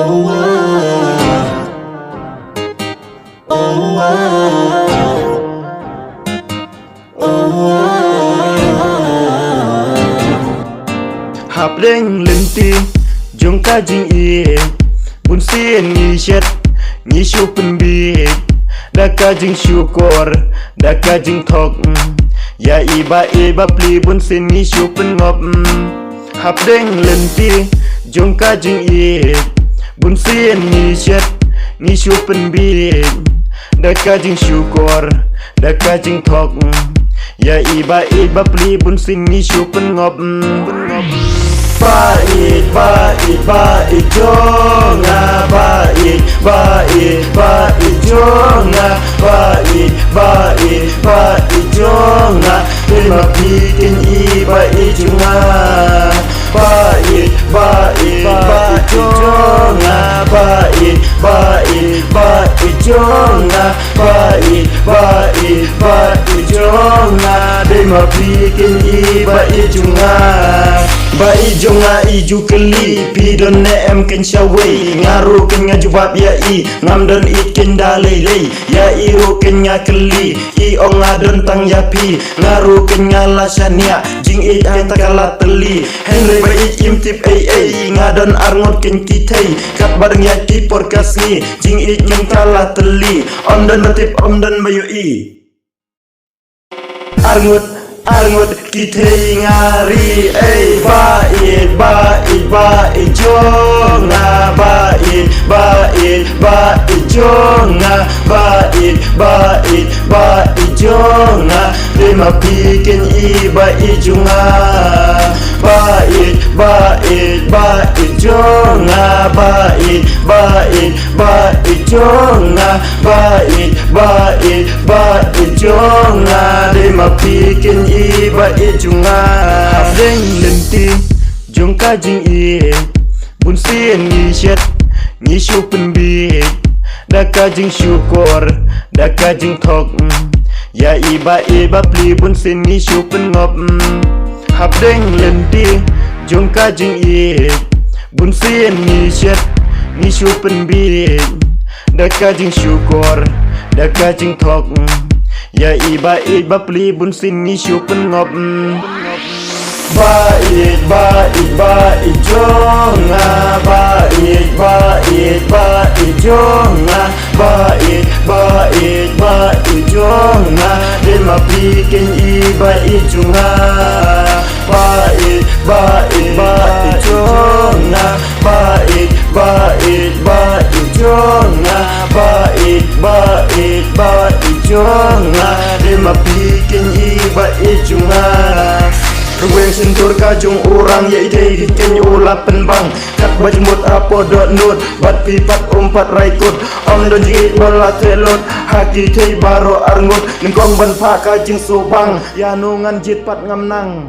Oh, oh, Hạp đinh lên ti Jong ka jing i Bun sien ngi shet Ngi shupen bi Da ka jing syukur Da ka jing thok Ya iba pli bun sien ngi shupen ngop Hạp đinh lên ti Jong ka jing i Bun sien ngi shet Ngi shupen bi Da ka jing syukur Da ka jing thok Ya iba pli bun sien ngi shupen ngop Bait jonga Bait jonga Bait jonga Terima bikin bait jonga Bait jonga Bait jonga Bait jonga Terima bikin bait jonga Bait jonga iju keli Pidon ne em ken syawai Ngaru ken ngajubab ya i Ngamdon it ken dalai Ya iru ken ngakeli I ong ngadon tang yapi Ngaru ken ngalasania Jing it ken takala teli Henry bait imtip ay Ngadon arngot ken kitay Kat bareng ya di podcast ni Jing it ken kala teli Omdon batip omdon bayu i Arngut kitay ngari Bait jonga Bait jonga Bait jonga Terima bikin bait jonga Bait jonga Bait jonga Bait jonga Terima bikin bait jonga Hafdeng lenti Jong ka jing i Bun sien ngi shet Ngi shupen bi Da ka jing syukur Da ka jing thok Ya iba pli bun sien ngi shupen ngop Hafdeng lenti Jong ka jing i Bun sien ngi shet Ngi shupen bi Da ka jing syukur Da ka jing thok Ya iba pli bun sien ngi shupen ngop Bait jonga Bait jonga Bait jonga Terima bikin bait jonga Bait jonga Bait jonga Bait jonga Terima bikin bait jonga Ruweng sentur kajung orang ya ide kenya ulah penbang kat bajmut apa dot nut bat pipat umpat raikut om don jingit bola telot haki tei baro arngut nengkong ban pa kajing subang ya nungan jit pat ngamnang